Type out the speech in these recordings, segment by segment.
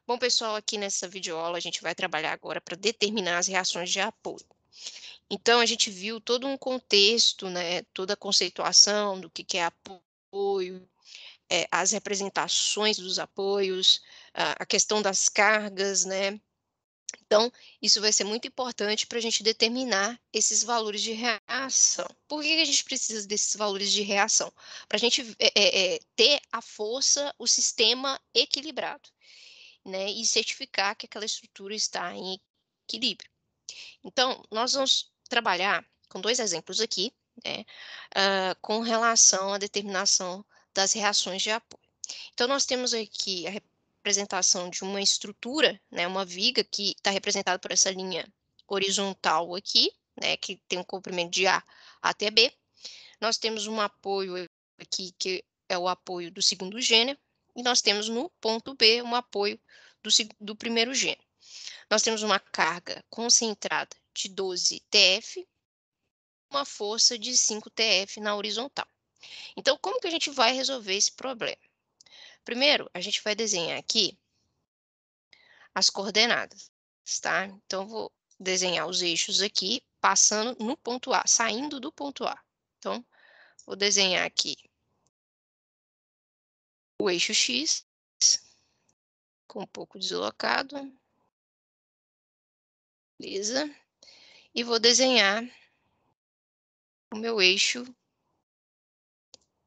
Bom, pessoal, aqui nessa videoaula a gente vai trabalhar agora para determinar as reações de apoio. Então, a gente viu todo um contexto, né, toda a conceituação do que é apoio, as representações dos apoios, a questão das cargas, né? Então, isso vai ser muito importante para a gente determinar esses valores de reação. Por que a gente precisa desses valores de reação? Para a gente ter a força, o sistema equilibrado, né, e certificar que aquela estrutura está em equilíbrio. Então, nós vamos trabalhar com 2 exemplos aqui, né, com relação à determinação das reações de apoio. Então, nós temos aqui a representação de uma estrutura, né, uma viga que está representada por essa linha horizontal aqui, né, que tem um comprimento de A até B. Nós temos um apoio aqui, que é o apoio do segundo gênero, e nós temos no ponto B um apoio do primeiro gênero. Nós temos uma carga concentrada de 12 TF, uma força de 5 TF na horizontal. Então, como que a gente vai resolver esse problema? Primeiro, a gente vai desenhar aqui as coordenadas, tá? Então, vou desenhar os eixos aqui, passando no ponto A, saindo do ponto A. Então, vou desenhar aqui o eixo X, com um pouco deslocado, beleza? E vou desenhar o meu eixo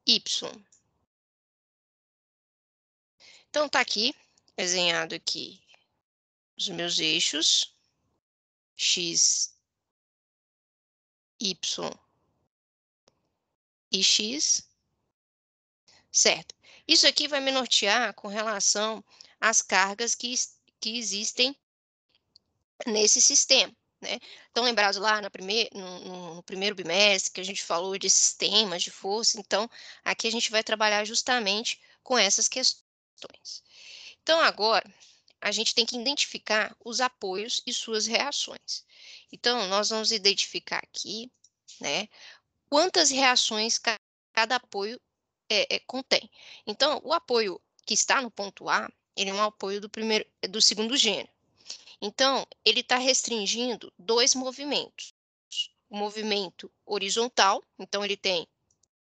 Y. Então, tá aqui, desenhado aqui os meus eixos, X, Y e X, certo? Isso aqui vai me nortear com relação às cargas que existem nesse sistema, né? Então, lembrados lá no primeiro bimestre, que a gente falou de sistemas de força, então, aqui a gente vai trabalhar justamente com essas questões. Então, agora, a gente tem que identificar os apoios e suas reações. Então, nós vamos identificar aqui, né, quantas reações cada apoio contém. Então, o apoio que está no ponto A, ele é um apoio do segundo gênero. Então, ele está restringindo 2 movimentos. O movimento horizontal, então ele tem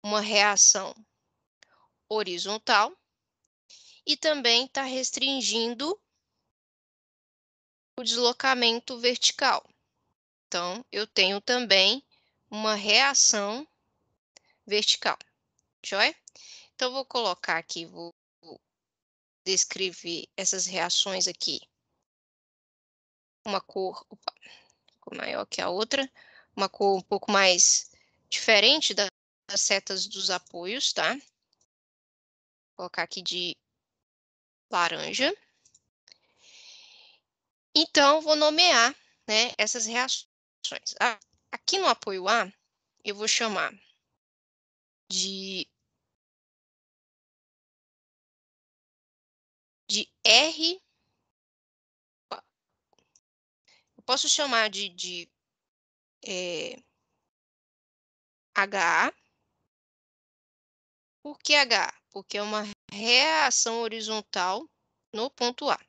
uma reação horizontal, e também está restringindo o deslocamento vertical. Então, eu tenho também uma reação vertical, joia? Então, vou colocar aqui, vou descrever essas reações aqui. Uma cor, opa, ficou maior que a outra, uma cor um pouco mais diferente das setas dos apoios, tá? Vou colocar aqui de laranja. Então, vou nomear, né, essas reações. Aqui no apoio A, eu vou chamar de R. Eu posso chamar de HA. Por que HA? Porque é uma reação horizontal no ponto A.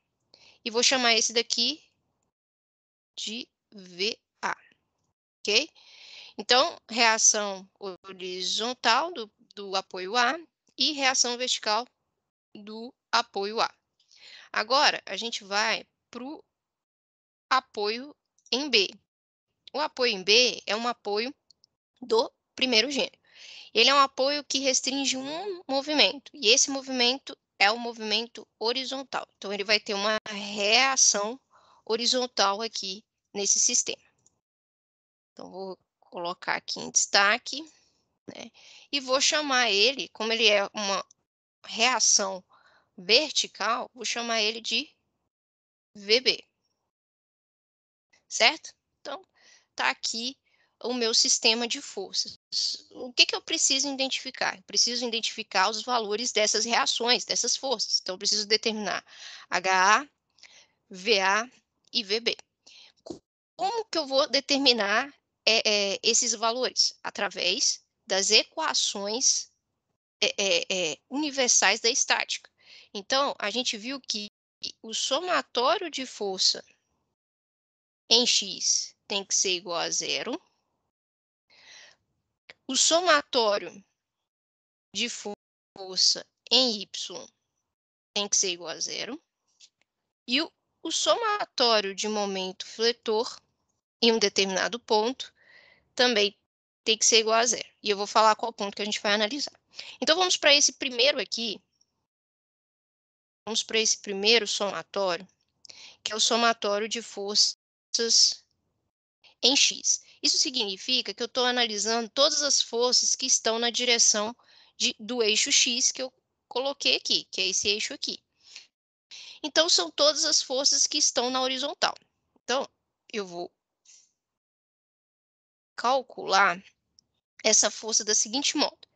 E vou chamar esse daqui de VA, ok? Então, reação horizontal do apoio A e reação vertical do apoio A. Agora, a gente vai para o apoio em B. O apoio em B é um apoio do primeiro gênero. Ele é um apoio que restringe um movimento, e esse movimento é o movimento horizontal. Então, ele vai ter uma reação horizontal aqui nesse sistema. Então, vou colocar aqui em destaque, né? E vou chamar ele, como ele é uma reação vertical, vou chamar ele de VB, certo? Então, tá aqui o meu sistema de forças. O que eu preciso identificar? Eu preciso identificar os valores dessas reações, dessas forças. Então, eu preciso determinar HA, VA e VB. Como que eu vou determinar esses valores? Através das equações universais da estática. Então, a gente viu que o somatório de força em X tem que ser igual a zero. O somatório de força em Y tem que ser igual a zero. E o somatório de momento fletor em um determinado ponto também tem que ser igual a zero. E eu vou falar qual ponto que a gente vai analisar. Então, vamos para esse primeiro aqui. Vamos para esse primeiro somatório, que é o somatório de forças em X. Isso significa que eu estou analisando todas as forças que estão na direção do eixo X que eu coloquei aqui, que é esse eixo aqui. Então, são todas as forças que estão na horizontal. Então, eu vou calcular essa força da seguinte modo.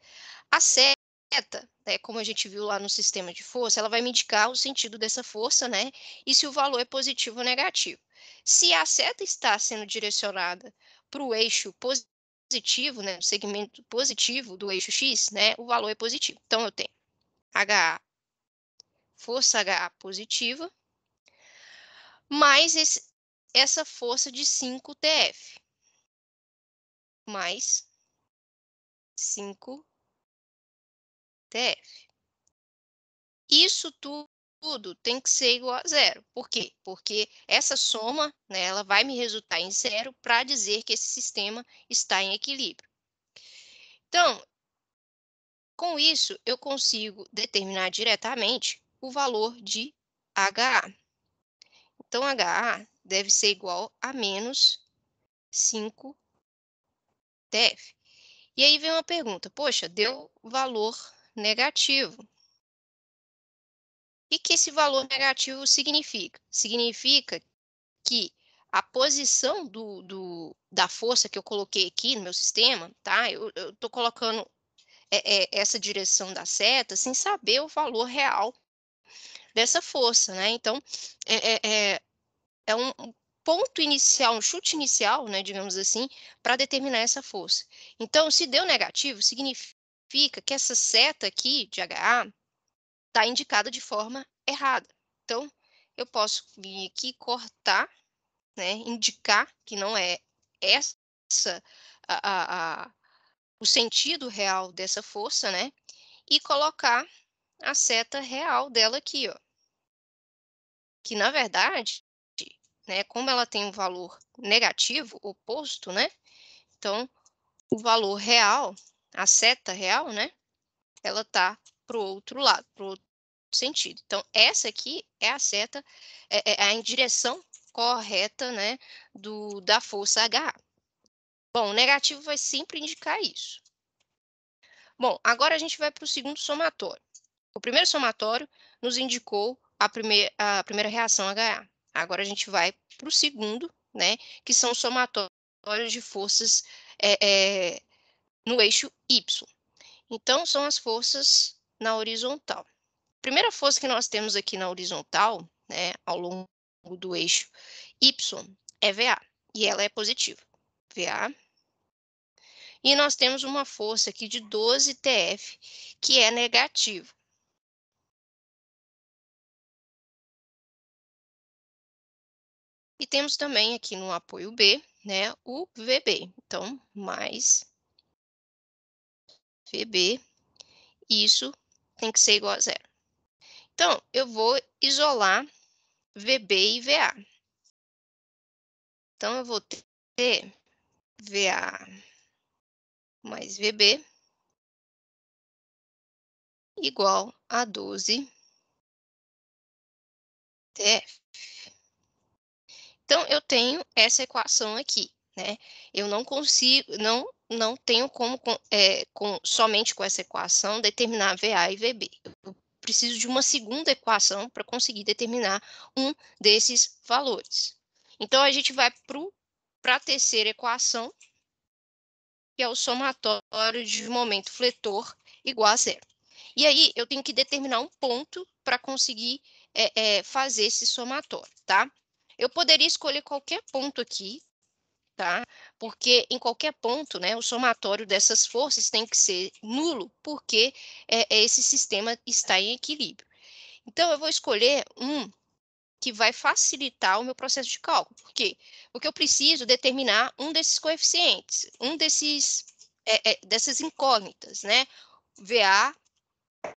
A seta, né, como a gente viu lá no sistema de força, ela vai me indicar o sentido dessa força, né? E se o valor é positivo ou negativo. Se a seta está sendo direcionada para o eixo positivo, né, o segmento positivo do eixo X, né, o valor é positivo. Então, eu tenho HA, força HA positiva, mais essa força de 5 TF, mais 5 TF. Isso tudo tem que ser igual a zero. Por quê? Porque essa soma, né, ela vai me resultar em zero para dizer que esse sistema está em equilíbrio. Então, com isso, eu consigo determinar diretamente o valor de HA. Então, HA deve ser igual a menos 5 TF. E aí vem uma pergunta, poxa, deu valor negativo. O que esse valor negativo significa? Significa que a posição da força que eu coloquei aqui no meu sistema, tá? Eu estou colocando essa direção da seta sem saber o valor real dessa força, né? Então, é, é, é é um ponto inicial, um chute inicial, né, digamos assim, para determinar essa força. Então, se deu negativo, significa que essa seta aqui de HA está indicada de forma errada. Então, eu posso vir aqui cortar, né, indicar que não é essa o sentido real dessa força, né, e colocar a seta real dela aqui, ó, que na verdade, né, como ela tem um valor negativo, oposto, né, então o valor real, a seta real, né, ela tá para o outro lado, para o outro sentido. Então, essa aqui é a seta, é a direção correta, né, da força H. Bom, o negativo vai sempre indicar isso. Bom, agora a gente vai para o segundo somatório. O primeiro somatório nos indicou a primeira reação HA. Agora a gente vai para o segundo, né, que são os somatórios de forças no eixo Y. Então, são as forças na horizontal. A primeira força que nós temos aqui na horizontal, né, ao longo do eixo Y, é VA, e ela é positiva. VA. E nós temos uma força aqui de 12 TF, que é negativa. E temos também aqui no apoio B, né, o VB. Então, mais VB, isso tem que ser igual a zero. Então, eu vou isolar VB e VA. Então, eu vou ter VA mais VB igual a 12 TF. Então, eu tenho essa equação aqui, né? Eu não consigo, não tenho como, somente com essa equação, determinar VA e VB. Eu preciso de uma segunda equação para conseguir determinar um desses valores. Então, a gente vai para a terceira equação, que é o somatório de momento fletor igual a zero. E aí, eu tenho que determinar um ponto para conseguir fazer esse somatório, tá? Eu poderia escolher qualquer ponto aqui, tá? Porque em qualquer ponto, né, o somatório dessas forças tem que ser nulo, porque esse sistema está em equilíbrio. Então, eu vou escolher um que vai facilitar o meu processo de cálculo. Por quê? Porque eu preciso determinar um desses coeficientes, dessas incógnitas, né? VA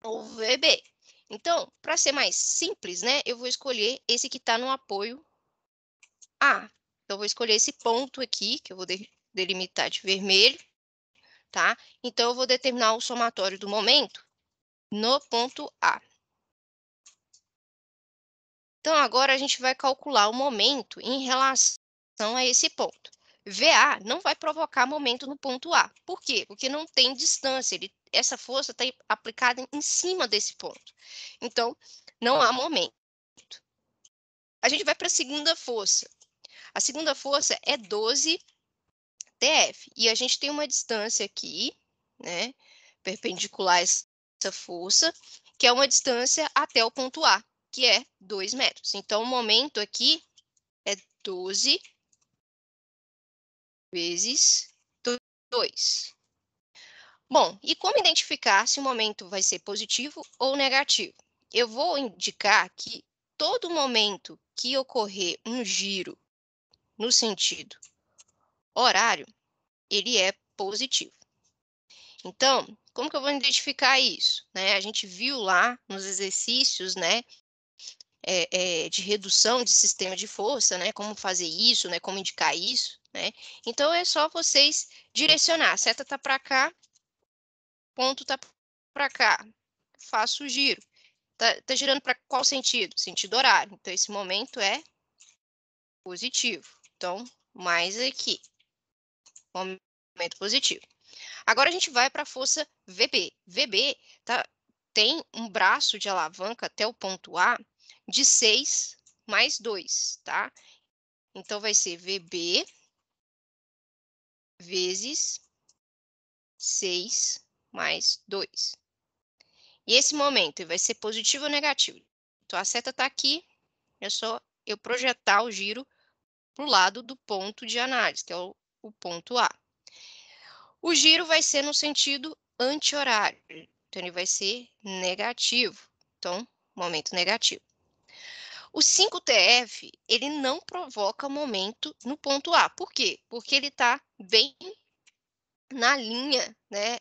ou VB. Então, para ser mais simples, né, eu vou escolher esse que está no apoio A. Então, eu vou escolher esse ponto aqui, que eu vou delimitar de vermelho, tá? Então, eu vou determinar o somatório do momento no ponto A. Então, agora a gente vai calcular o momento em relação a esse ponto. VA não vai provocar momento no ponto A. Por quê? Porque não tem distância. Essa força está aplicada em cima desse ponto. Então, não há momento. A gente vai para a segunda força. A segunda força é 12 TF. E a gente tem uma distância aqui, né, perpendicular a essa força, que é uma distância até o ponto A, que é 2 metros. Então, o momento aqui é 12 vezes 2. Bom, e como identificar se o momento vai ser positivo ou negativo? Eu vou indicar que todo momento que ocorrer um giro no sentido horário, ele é positivo. Então, como que eu vou identificar isso? Né? A gente viu lá nos exercícios, né, de redução de sistema de força, né, como fazer isso, né, como indicar isso, né? Então, é só vocês direcionar. A seta está para cá, ponto está para cá. Faço o giro. Tá girando para qual sentido? Sentido horário. Então, esse momento é positivo. Então, mais aqui. Momento positivo. Agora a gente vai para a força VB. VB tem um braço de alavanca até o ponto A de 6 mais 2, tá? Então, vai ser VB vezes 6 mais 2. E esse momento vai ser positivo ou negativo? Então, a seta está aqui, é só eu projetar o giro para o lado do ponto de análise, que é o ponto A. O giro vai ser no sentido anti-horário, então ele vai ser negativo. Então, momento negativo. O 5TF, ele não provoca momento no ponto A. Por quê? Porque ele está bem na linha, né,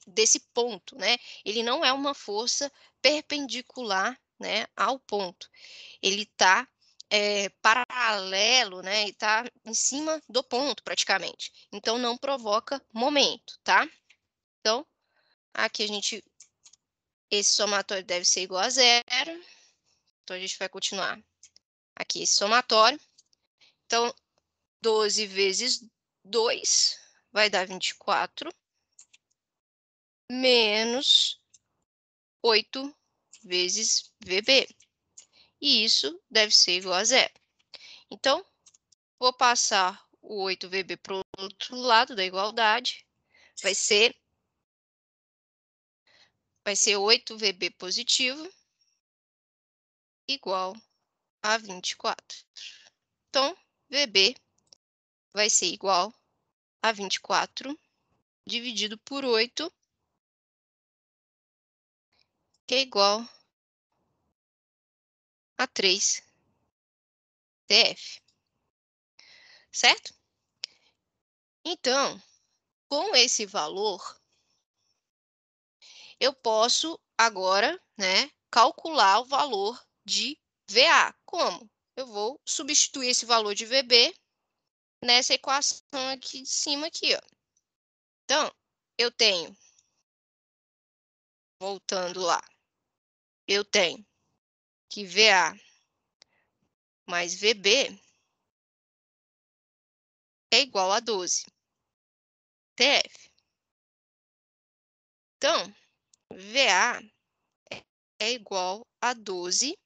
desse ponto, né? Ele não é uma força perpendicular, né, ao ponto. Ele está paralelo, né, e está em cima do ponto, praticamente. Então, não provoca momento, tá? Então, aqui esse somatório deve ser igual a zero. Então, a gente vai continuar aqui esse somatório. Então, 12 vezes 2 vai dar 24, menos 8 vezes VB. E isso deve ser igual a zero. Então, vou passar o 8VB para o outro lado da igualdade. Vai ser 8VB positivo igual a 24. Então, VB vai ser igual a 24 dividido por 8, que é igual a 3 TF. Certo? Então, com esse valor, eu posso agora, né, calcular o valor de VA. Como? Eu vou substituir esse valor de VB nessa equação aqui de cima aqui, ó. Então, eu tenho, voltando lá, eu tenho que VA mais VB é igual a 12 TF. Então, VA é igual a 12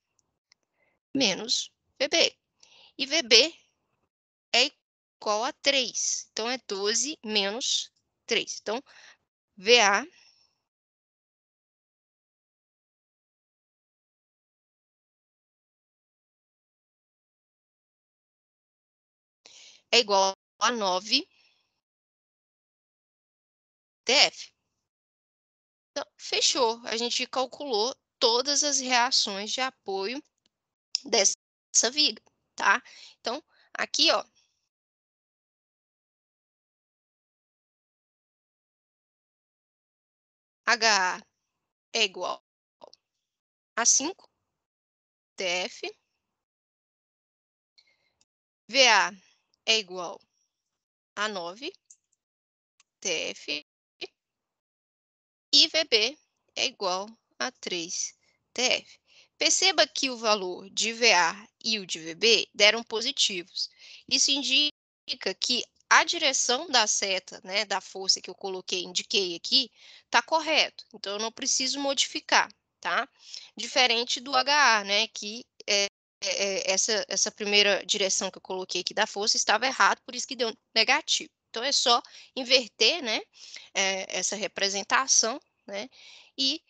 menos VB. E VB é igual a 3. Então, é 12 menos 3. Então, VA é igual a 9 TF. Então, fechou. A gente calculou todas as reações de apoio dessa essa viga, tá? Então, aqui, ó, HA é igual a 5 TF, VA é igual a 9 TF e VB é igual a 3 TF. Perceba que o valor de VA e o de VB deram positivos. Isso indica que a direção da seta, né, da força que eu coloquei, indiquei aqui, está correto. Então, eu não preciso modificar, tá? Diferente do HA, né, que essa primeira direção que eu coloquei aqui da força estava errado, por isso que deu negativo. Então, é só inverter, né, essa representação, né, e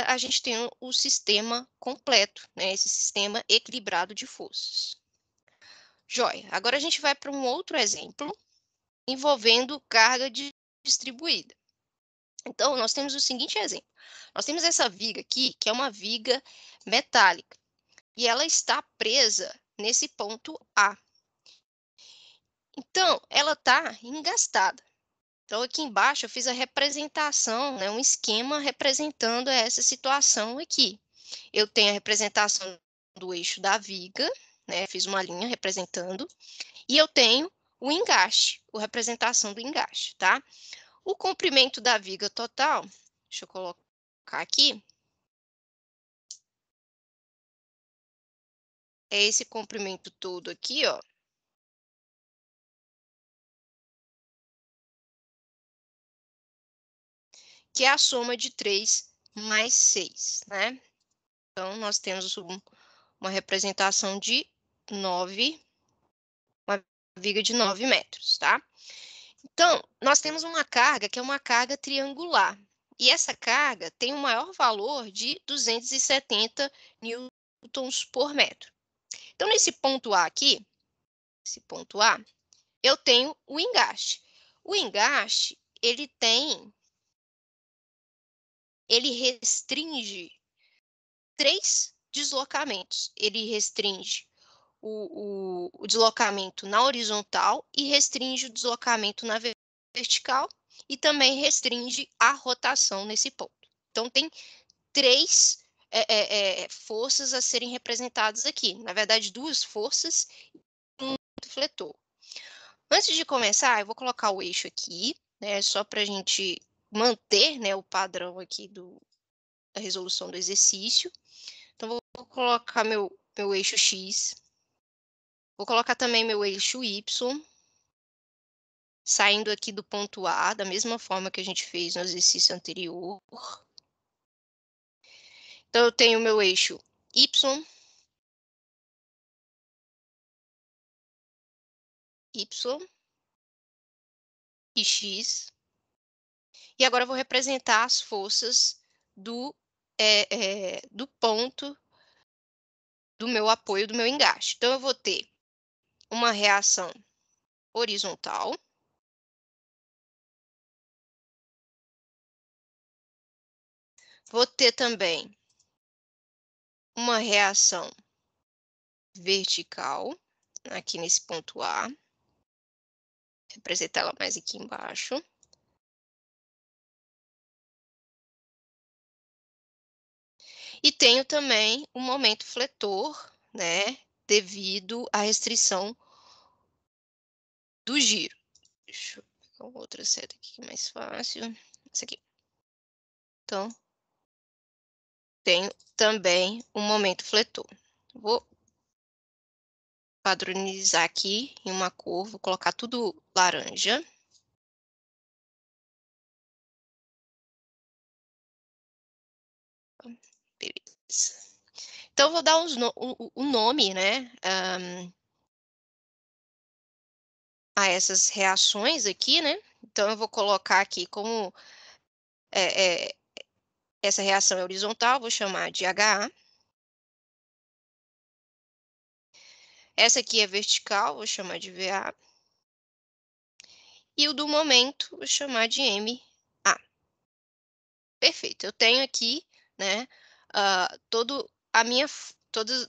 a gente tem o sistema completo, né, esse sistema equilibrado de forças. Joia. Agora a gente vai para um outro exemplo envolvendo carga distribuída. Então, nós temos o seguinte exemplo. Nós temos essa viga aqui, que é uma viga metálica, e ela está presa nesse ponto A. Então, ela está engastada. Então, aqui embaixo eu fiz a representação, né, um esquema representando essa situação aqui. Eu tenho a representação do eixo da viga, né, fiz uma linha representando, e eu tenho o engaste, a representação do engaste, tá? O comprimento da viga total, deixa eu colocar aqui, é esse comprimento todo aqui, ó, que é a soma de 3 mais 6, né? Então, nós temos uma representação de 9, uma viga de 9 metros, tá? Então, nós temos uma carga que é uma carga triangular. E essa carga tem um maior valor de 270 newtons por metro. Então, nesse ponto A aqui, esse ponto A, eu tenho o engaste. O engaste, ele restringe 3 deslocamentos. Ele restringe o deslocamento na horizontal e restringe o deslocamento na vertical e também restringe a rotação nesse ponto. Então, tem 3 forças a serem representadas aqui. Na verdade, 2 forças e um fletor. Antes de começar, eu vou colocar o eixo aqui, né, só para a gente manter, né, o padrão aqui da resolução do exercício. Então, vou colocar meu eixo X. Vou colocar também meu eixo Y, saindo aqui do ponto A, da mesma forma que a gente fez no exercício anterior. Então, eu tenho meu eixo Y, Y e X. E agora eu vou representar as forças do ponto do meu apoio, do meu engaste. Então, eu vou ter uma reação horizontal, vou ter também uma reação vertical, aqui nesse ponto A, representar ela mais aqui embaixo. E tenho também o momento fletor, né, devido à restrição do giro. Deixa eu pegar uma outra seta aqui que é mais fácil. Essa aqui. Então, tenho também o momento fletor. Vou padronizar aqui em uma cor, vou colocar tudo laranja. Beleza. Então, vou dar o nome, né, a essas reações aqui, né? Então, eu vou colocar aqui como essa reação é horizontal, vou chamar de HA. Essa aqui é vertical, vou chamar de VA. E o do momento, vou chamar de MA. Perfeito. Eu tenho aqui, né, todo a minha, todas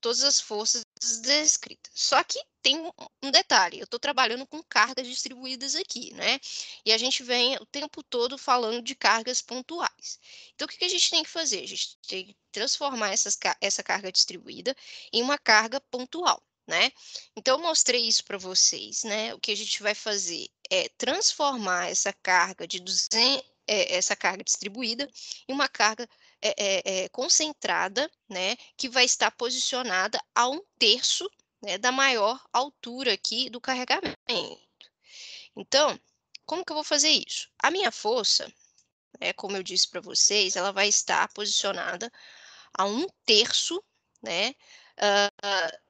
todas as forças descritas. Só que tem um detalhe, eu estou trabalhando com cargas distribuídas aqui, né? E a gente vem o tempo todo falando de cargas pontuais. Então, o que a gente tem que fazer? A gente tem que transformar essa carga distribuída em uma carga pontual, né? Então, eu mostrei isso para vocês, né? O que a gente vai fazer é transformar essa carga de 200, essa carga distribuída em uma carga concentrada, né, que vai estar posicionada a 1/3, né, da maior altura aqui do carregamento. Então, como que eu vou fazer isso? A minha força, como eu disse para vocês, ela vai estar posicionada a 1/3, né,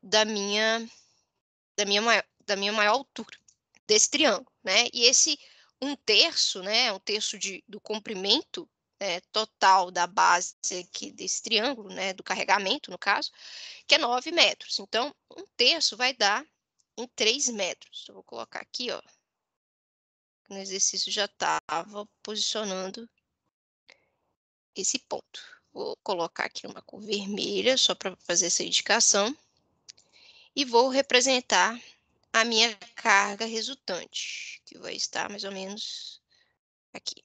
da minha, maior altura desse triângulo, né? E esse 1/3, né, 1/3 do comprimento, total da base aqui desse triângulo, né, do carregamento, no caso, que é 9 metros. Então, 1/3 vai dar em 3 metros. Eu vou colocar aqui, ó, no exercício já estava posicionando esse ponto. Vou colocar aqui uma cor vermelha, só para fazer essa indicação, e vou representar a minha carga resultante, que vai estar mais ou menos aqui.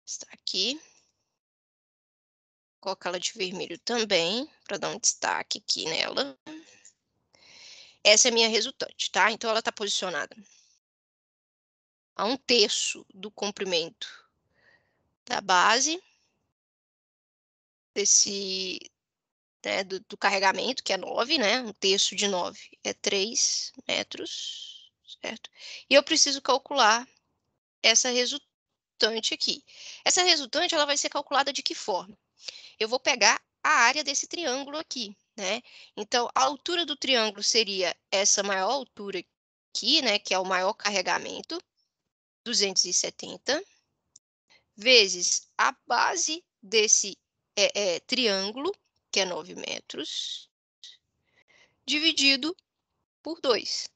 Está aqui. Colocar ela de vermelho também, para dar um destaque aqui nela. Essa é a minha resultante, tá? Então, ela está posicionada a 1/3 do comprimento da base, desse, né, do carregamento, que é 9, né? 1/3 de 9 é 3 metros, certo? E eu preciso calcular essa resultante aqui. Essa resultante, ela vai ser calculada de que forma? Eu vou pegar a área desse triângulo aqui, né? Então, a altura do triângulo seria essa maior altura aqui, né? Que é o maior carregamento, 270, vezes a base desse triângulo, que é 9 metros, dividido por 2.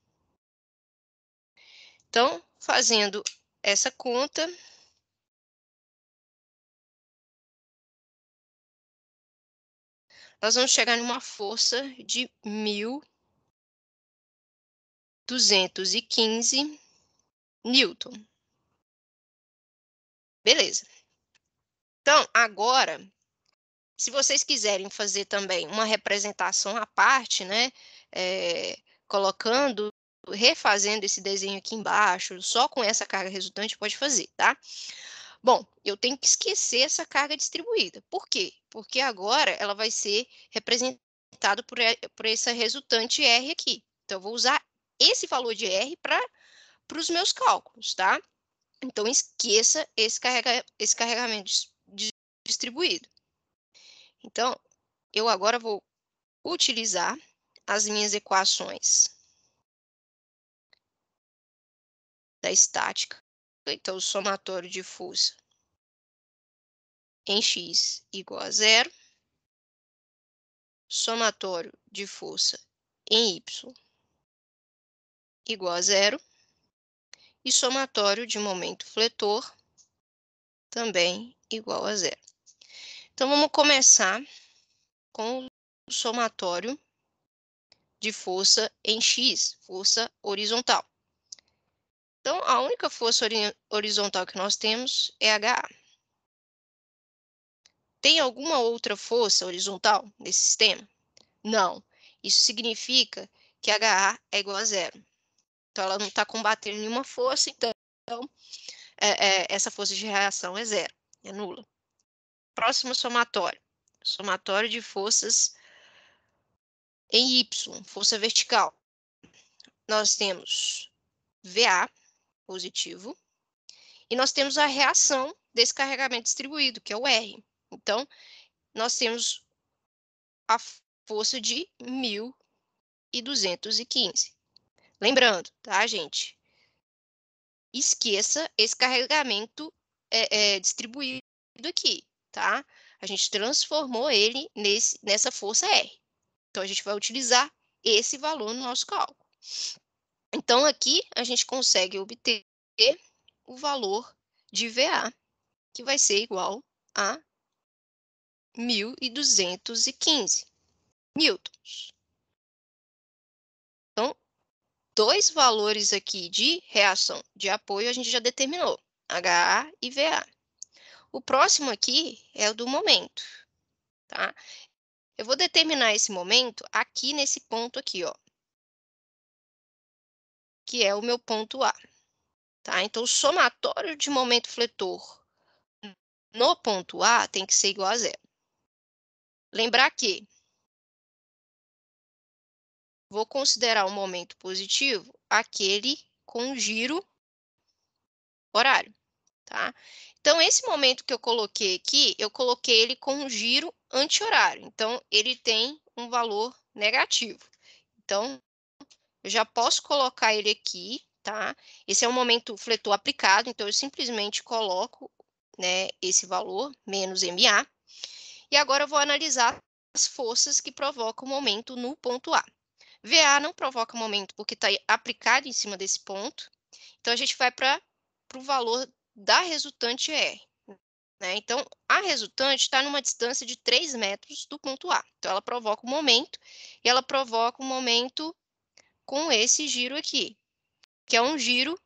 Então, fazendo essa conta, nós vamos chegar numa força de 1.215 Newton. Beleza. Então, agora, se vocês quiserem fazer também uma representação à parte, né, colocando, refazendo esse desenho aqui embaixo, só com essa carga resultante, pode fazer, tá? Bom, eu tenho que esquecer essa carga distribuída. Por quê? Porque agora ela vai ser representada por essa resultante R aqui. Então, eu vou usar esse valor de R para os meus cálculos, tá? Então, esqueça esse carregamento distribuído. Então, eu agora vou utilizar as minhas equações da estática. Então, o somatório de força em x igual a 0, somatório de força em y igual a 0 e somatório de momento fletor também igual a 0. Então, vamos começar com o somatório de força em x, força horizontal. Então, a única força horizontal que nós temos é HA. Tem alguma outra força horizontal nesse sistema? Não. Isso significa que HA é igual a 0. Então, ela não está combatendo nenhuma força, então essa força de reação é 0, é nula. Próximo somatório. Somatório de forças em Y, força vertical. Nós temos VA, positivo, e nós temos a reação desse carregamento distribuído, que é o R. Então, nós temos a força de 1.215. Lembrando, tá, gente? Esqueça esse carregamento distribuído aqui, tá? A gente transformou ele nessa força R. Então, a gente vai utilizar esse valor no nosso cálculo. Então, aqui a gente consegue obter o valor de VA, que vai ser igual a 1.215 newtons. Então, dois valores aqui de reação de apoio a gente já determinou, HA e VA. O próximo aqui é o do momento, tá? Eu vou determinar esse momento aqui nesse ponto aqui, ó, que é o meu ponto A, tá? Então, o somatório de momento fletor no ponto A tem que ser igual a zero. Lembrar que vou considerar o momento positivo aquele com giro horário, tá? Então, esse momento que eu coloquei aqui, eu coloquei ele com um giro anti-horário. Então, ele tem um valor negativo. Então, eu já posso colocar ele aqui, tá? Esse é um momento fletor aplicado, então eu simplesmente coloco, né, esse valor, menos MA. E agora eu vou analisar as forças que provocam o momento no ponto A. VA não provoca momento porque está aplicado em cima desse ponto. Então, a gente vai para o valor da resultante R. Né? Então, a resultante está numa distância de 3 metros do ponto A. Então, ela provoca um momento, e ela provoca um momento com esse giro aqui, que é um giro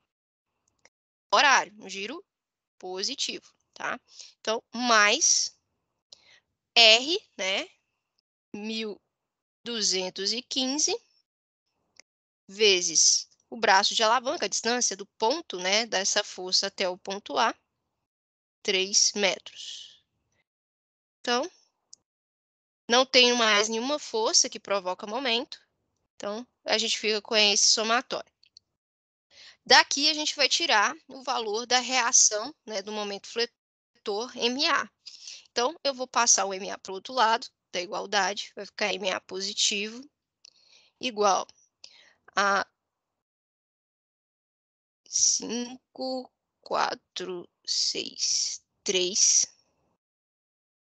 horário, um giro positivo, tá? Então, mais R, né, 1.215, vezes o braço de alavanca, a distância do ponto, né, dessa força até o ponto A, 3 metros. Então, não tenho mais nenhuma força que provoca momento, então a gente fica com esse somatório. Daqui a gente vai tirar o valor da reação, né, do momento fletor MA. Então, eu vou passar o MA para o outro lado da igualdade, vai ficar MA positivo igual a 5,463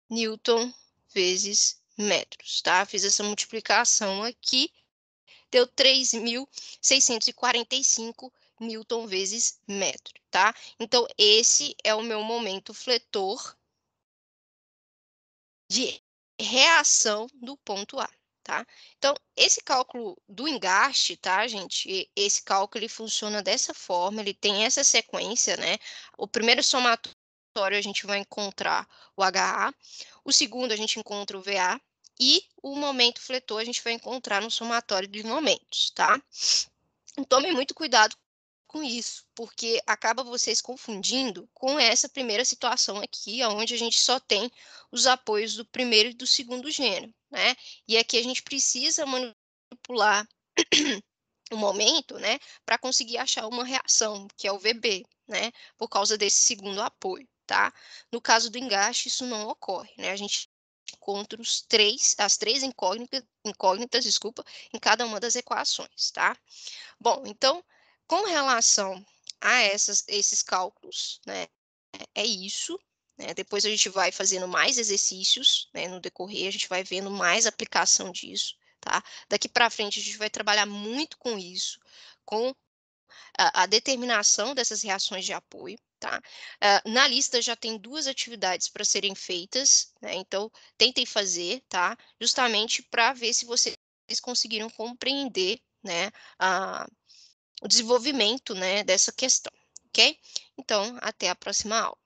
Newton vezes metros, tá? Fiz essa multiplicação aqui, deu 3.645 Newton vezes metro, tá? Então, esse é o meu momento fletor de reação do ponto A, tá? Então, esse cálculo do engaste, tá, gente? Esse cálculo ele funciona dessa forma, ele tem essa sequência, né? O primeiro somatório a gente vai encontrar o HA, o segundo a gente encontra o VA e o momento fletor a gente vai encontrar no somatório de momentos, tá? Tomem muito cuidado com isso, porque acaba vocês confundindo com essa primeira situação aqui, onde a gente só tem os apoios do primeiro e do segundo gênero, né? E aqui a gente precisa manipular o momento, né, para conseguir achar uma reação, que é o VB, né, por causa desse segundo apoio, tá? No caso do engaste, isso não ocorre, né? A gente encontra as três incógnitas, desculpa, em cada uma das equações, tá? Bom, então, com relação a esses cálculos, né, é isso, né? Depois a gente vai fazendo mais exercícios, né, no decorrer, a gente vai vendo mais aplicação disso, tá? Daqui para frente a gente vai trabalhar muito com isso, com a determinação dessas reações de apoio, tá? Na lista já tem 2 atividades para serem feitas, né, então tentem fazer, tá? Justamente para ver se vocês conseguiram compreender, né, o desenvolvimento, né, dessa questão, ok? Então, até a próxima aula.